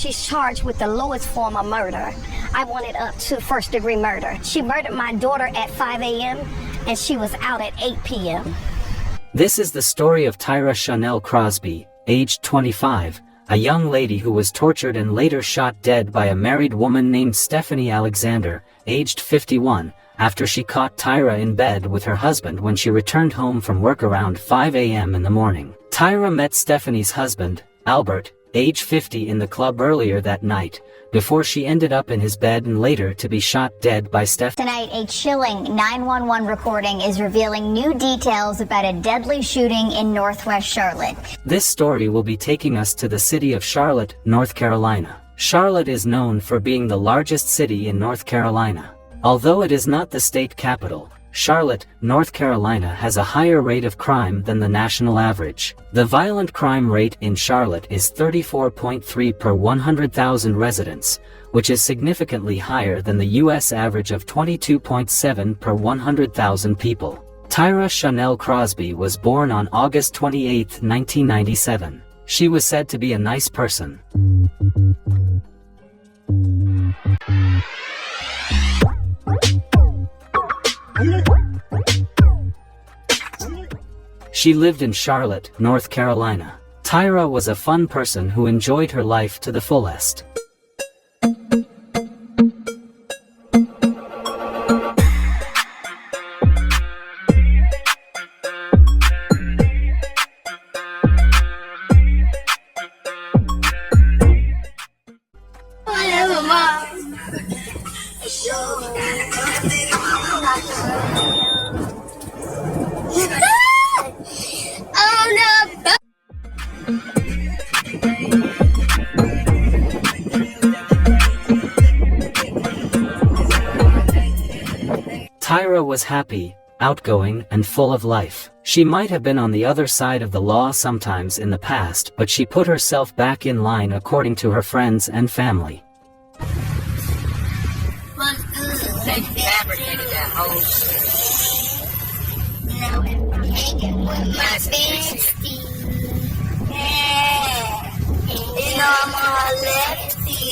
she's charged with the lowest form of murder. I want it up to first-degree murder. She murdered my daughter at 5 a.m. and she was out at 8 p.m. This is the story of Tyra Chanel Crosby, aged 25, a young lady who was tortured and later shot dead by a married woman named Stephanie Alexander, aged 51, after she caught Tyra in bed with her husband when she returned home from work around 5 a.m. in the morning. Tyra met Stephanie's husband, Albert, age 50, in the club earlier that night, before she ended up in his bed and later to be shot dead by Stephanie. Tonight, a chilling 911 recording is revealing new details about a deadly shooting in Northwest Charlotte. This story will be taking us to the city of Charlotte, North Carolina. Charlotte is known for being the largest city in North Carolina. Although it is not the state capital, Charlotte, North Carolina has a higher rate of crime than the national average. The violent crime rate in Charlotte is 34.3 per 100,000 residents, which is significantly higher than the U.S. average of 22.7 per 100,000 people. Tyra Chanel Crosby was born on August 28, 1997. She was said to be a nice person. She lived in Charlotte, North Carolina. Tyra was a fun person who enjoyed her life to the fullest. Tyra was happy, outgoing, and full of life. She might have been on the other side of the law sometimes in the past, but she put herself back in line according to her friends and family. What's good? They fabricated that whole shit. Now I'm hanging with my bestie. Yeah. And I'm a lefty.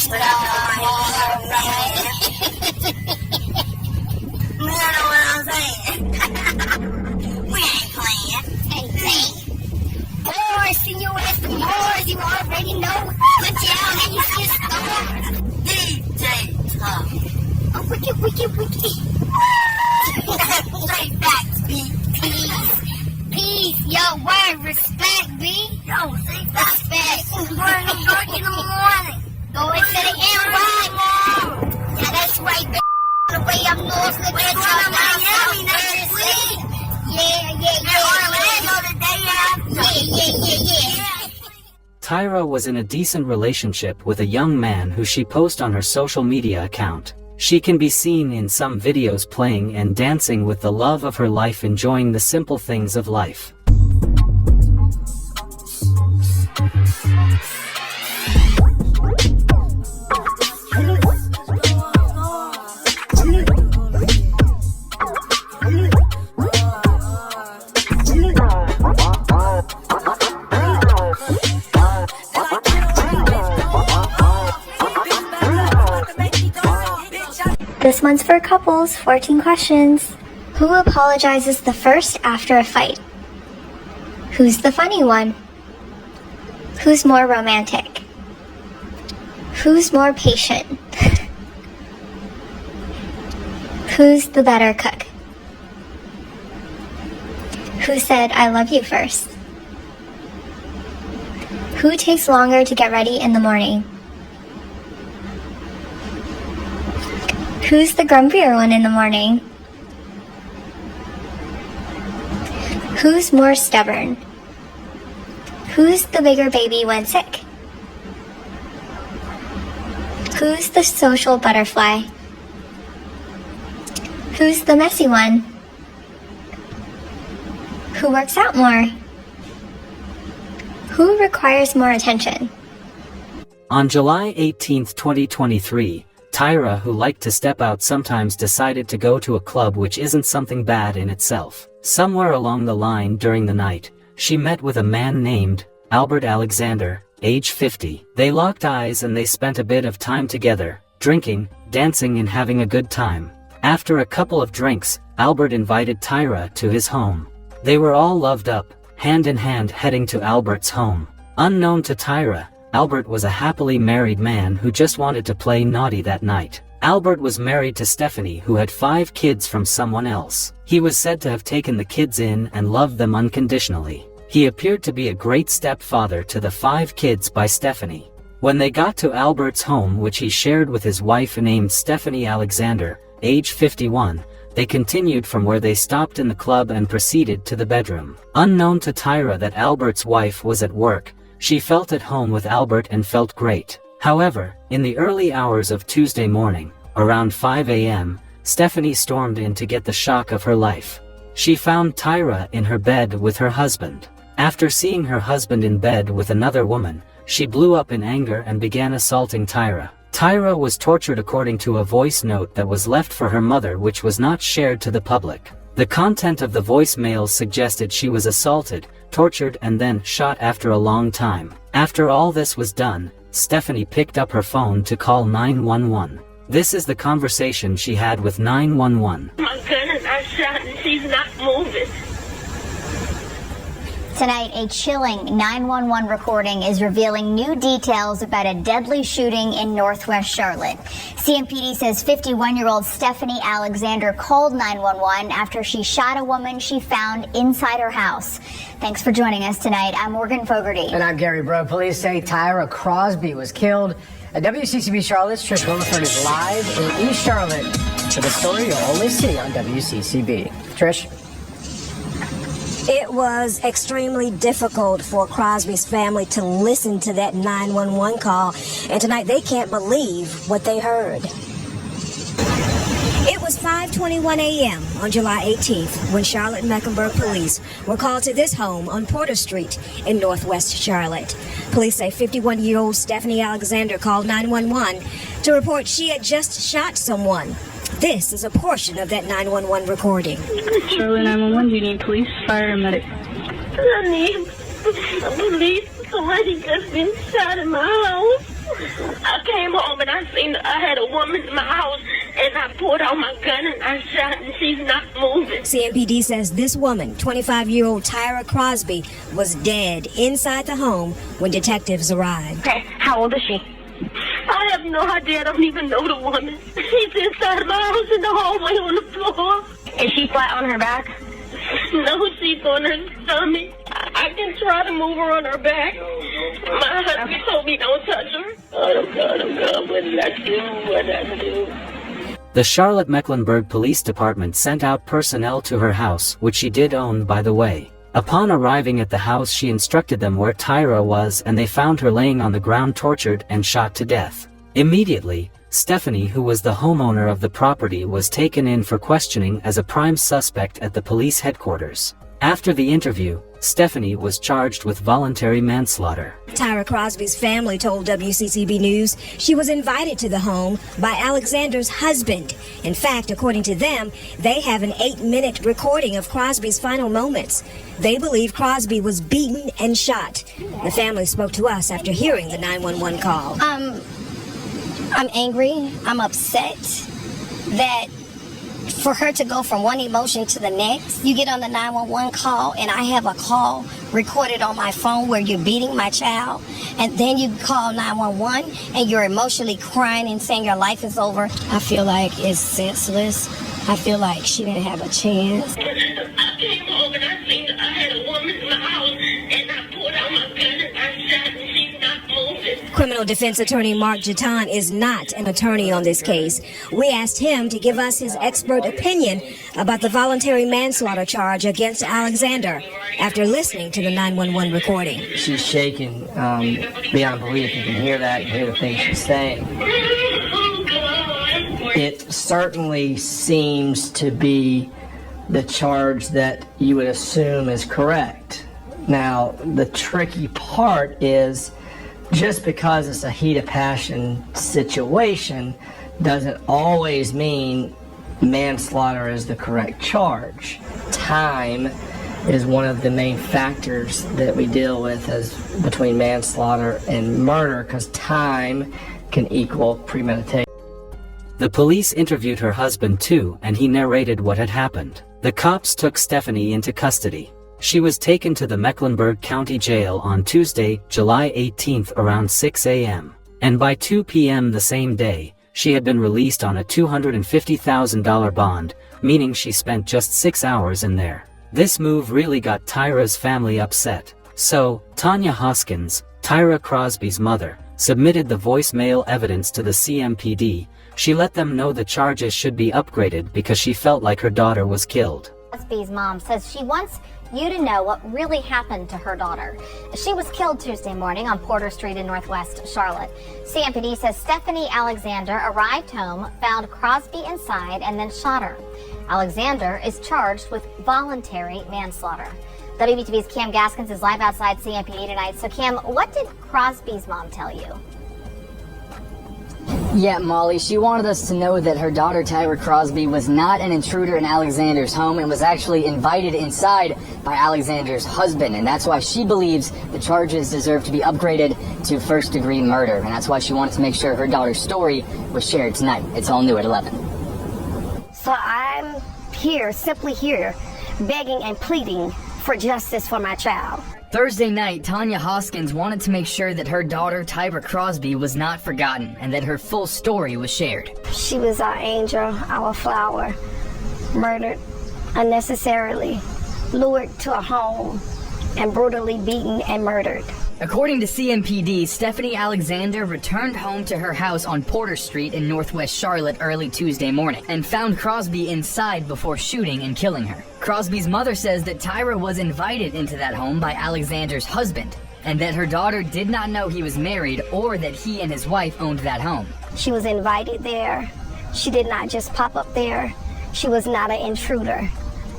But I'm on her right. You know what I'm saying? We ain't playing. Ain't playing. Boys, see you at the boys. You already know. Put you out and you just start. DJ Tough. Oh, wiki. Straight facts, B. Peace. Yo, word. Respect, B. Yo, say respect. Morning, dark in the morning. Go into the end, right? Yeah, that's right, B. The way I'm north, look at y'all Miami next week. Yeah. Orlando the day after. Yeah. Tyra was in a decent relationship with a young man who she posted on her social media account. She can be seen in some videos playing and dancing with the love of her life, enjoying the simple things of life. This one's for couples, 14 questions. Who apologizes the first after a fight? Who's the funny one? Who's more romantic? Who's more patient? Who's the better cook? Who said I love you first? Who takes longer to get ready in the morning? Who's the grumpier one in the morning? Who's more stubborn? Who's the bigger baby when sick? Who's the social butterfly? Who's the messy one? Who works out more? Who requires more attention? On July 18, 2023, Tyra, who liked to step out sometimes, decided to go to a club, which isn't something bad in itself. Somewhere along the line during the night, she met with a man named Albert Alexander, age 50. They locked eyes and they spent a bit of time together, drinking, dancing and having a good time. After a couple of drinks, Albert invited Tyra to his home. They were all loved up, hand in hand heading to Albert's home. Unknown to Tyra, Albert was a happily married man who just wanted to play naughty that night. Albert was married to Stephanie, who had 5 kids from someone else. He was said to have taken the kids in and loved them unconditionally. He appeared to be a great stepfather to the 5 kids by Stephanie. When they got to Albert's home, which he shared with his wife named Stephanie Alexander, age 51, they continued from where they stopped in the club and proceeded to the bedroom. Unknown to Tyra that Albert's wife was at work, she felt at home with Albert and felt great. However, in the early hours of Tuesday morning, around 5 a.m., Stephanie stormed in to get the shock of her life. She found Tyra in her bed with her husband. After seeing her husband in bed with another woman, she blew up in anger and began assaulting Tyra. Tyra was tortured according to a voice note that was left for her mother, which was not shared to the public. The content of the voicemail suggested she was assaulted, tortured and then shot after a long time. After all this was done, Stephanie picked up her phone to call 911. This is the conversation she had with 911. My gun and I shot and she's not moving. Tonight, a chilling 911 recording is revealing new details about a deadly shooting in Northwest Charlotte. CMPD says 51-year-old Stephanie Alexander called 911 after she shot a woman she found inside her house. Thanks for joining us tonight. I'm Morgan Fogarty. And I'm Gary Bro. Police say Tyra Crosby was killed. At WCCB Charlotte's Trish Williford is live in East Charlotte for the story you'll only see on WCCB. Trish? It was extremely difficult for Crosby's family to listen to that 911 call, and tonight they can't believe what they heard. It was 5:21 a.m. on July 18th when Charlotte and Mecklenburg police were called to this home on Porter Street in Northwest Charlotte. Police say 51-year-old Stephanie Alexander called 911 to report she had just shot someone. This is a portion of that 911 recording. Charlotte 911, do you need police, fire, or medic? I need police. Somebody just been shot in my house. I came home and I seen I had a woman in my house and I pulled out my gun and I shot and she's not moving. CMPD says this woman, 25-year-old Tyra Crosby, was dead inside the home when detectives arrived. Okay, how old is she? I have no idea. I don't even know the woman. She's inside my house in the hallway on the floor. Is she flat on her back? No, she's on her stomach. I can try to move her on her back. My husband told me don't touch her. Oh God, what did I do? What did I do? The Charlotte-Mecklenburg Police Department sent out personnel to her house, which she did own, by the way. Upon arriving at the house, she instructed them where Tyra was, and they found her laying on the ground tortured and shot to death. Immediately, Stephanie, who was the homeowner of the property, was taken in for questioning as a prime suspect at the police headquarters. After the interview, Stephanie was charged with voluntary manslaughter. Tyra Crosby's family told WCCB News she was invited to the home by Alexander's husband. In fact, according to them, they have an 8-minute recording of Crosby's final moments. They believe Crosby was beaten and shot. The family spoke to us after hearing the 911 call. I'm angry. I'm upset that for her to go from one emotion to the next. You get on the 911 call and I have a call recorded on my phone where you're beating my child, and then you call 911 and you're emotionally crying and saying your life is over. I feel like it's senseless. I feel like she didn't have a chance. I came home and I seen I had a woman in my house and I pulled out my gun and I shot and she's not moving. Criminal defense attorney Mark Jatan is not an attorney on this case. We asked him to give us his expert opinion about the voluntary manslaughter charge against Alexander after listening to the 911 recording. She's shaking beyond belief. You can hear that. You can hear the things she's saying. Oh God. It certainly seems to be the charge that you would assume is correct. Now, the tricky part is just because it's a heat of passion situation doesn't always mean manslaughter is the correct charge. Time is one of the main factors that we deal with as between manslaughter and murder, because time can equal premeditation. The police interviewed her husband too, and he narrated what had happened. The cops took Stephanie into custody. She was taken to the Mecklenburg County Jail on Tuesday, July 18th around 6 a.m. And by 2 p.m. the same day, she had been released on a $250,000 bond, meaning she spent just 6 hours in there. This move really got Tyra's family upset. So, Tanya Hoskins, Tyra Crosby's mother, submitted the voicemail evidence to the CMPD. She let them know the charges should be upgraded because she felt like her daughter was killed. Crosby's mom says she wants you to know what really happened to her daughter. She was killed Tuesday morning on Porter Street in Northwest Charlotte. CMPD says Stephanie Alexander arrived home, found Crosby inside, and then shot her. Alexander is charged with voluntary manslaughter. WBTV's Cam Gaskins is live outside CMPD tonight. So Cam, what did Crosby's mom tell you? Yeah, Molly, she wanted us to know that her daughter Tyra Crosby was not an intruder in Alexander's home and was actually invited inside by Alexander's husband, and that's why she believes the charges deserve to be upgraded to first-degree murder, and that's why she wanted to make sure her daughter's story was shared tonight. It's all new at 11. So I'm here, simply here, begging and pleading for justice for my child. Thursday night, Tanya Hoskins wanted to make sure that her daughter Tyra Crosby was not forgotten and that her full story was shared. She was our angel, our flower, murdered unnecessarily, lured to a home, and brutally beaten and murdered. According to CMPD, Stephanie Alexander returned home to her house on Porter Street in Northwest Charlotte early Tuesday morning and found Crosby inside before shooting and killing her. Crosby's mother says that Tyra was invited into that home by Alexander's husband and that her daughter did not know he was married or that he and his wife owned that home. She was invited there. She did not just pop up there. She was not an intruder.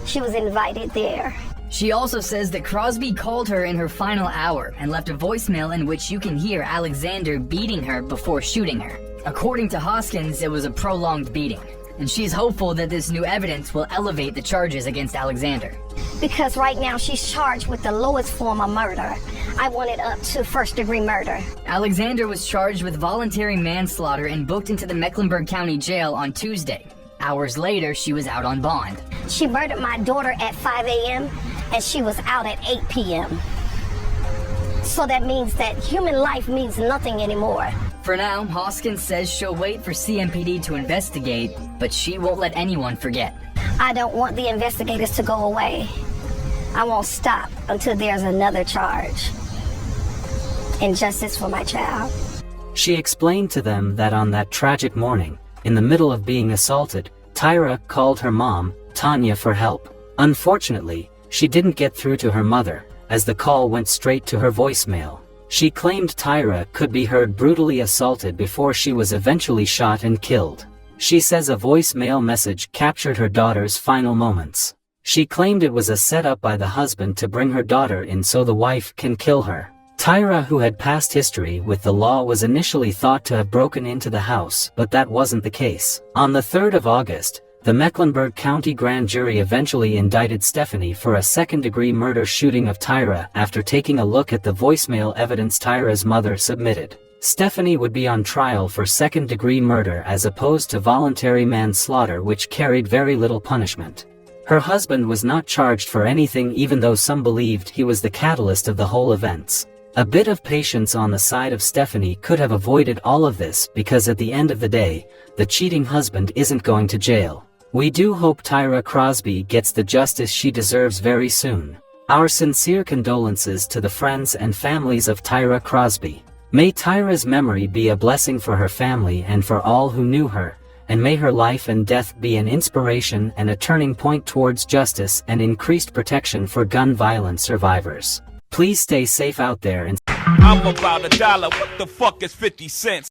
She was invited there. She also says that Crosby called her in her final hour and left a voicemail in which you can hear Alexander beating her before shooting her. According to Hoskins, it was a prolonged beating, and she's hopeful that this new evidence will elevate the charges against Alexander. Because right now she's charged with the lowest form of murder. I want it up to first-degree murder. Alexander was charged with voluntary manslaughter and booked into the Mecklenburg County Jail on Tuesday. Hours later, she was out on bond. She murdered my daughter at 5 a.m. and she was out at 8 p.m. So that means that human life means nothing anymore. For now, Hoskins says she'll wait for CMPD to investigate, but she won't let anyone forget. I don't want the investigators to go away. I won't stop until there's another charge. And justice for my child. She explained to them that on that tragic morning, in the middle of being assaulted, Tyra called her mom, Tanya, for help. Unfortunately, she didn't get through to her mother, as the call went straight to her voicemail. She claimed Tyra could be heard brutally assaulted before she was eventually shot and killed. She says a voicemail message captured her daughter's final moments. She claimed it was a setup by the husband to bring her daughter in so the wife can kill her. Tyra, who had past history with the law, was initially thought to have broken into the house, but that wasn't the case. On the 3rd of August, the Mecklenburg County Grand Jury eventually indicted Stephanie for a second-degree murder shooting of Tyra after taking a look at the voicemail evidence Tyra's mother submitted. Stephanie would be on trial for second-degree murder as opposed to voluntary manslaughter, which carried very little punishment. Her husband was not charged for anything, even though some believed he was the catalyst of the whole events. A bit of patience on the side of Stephanie could have avoided all of this, because at the end of the day, the cheating husband isn't going to jail. We do hope Tyra Crosby gets the justice she deserves very soon. Our sincere condolences to the friends and families of Tyra Crosby. May Tyra's memory be a blessing for her family and for all who knew her, and may her life and death be an inspiration and a turning point towards justice and increased protection for gun violence survivors. Please stay safe out there and I'm about $1. What the fuck is 50 cents?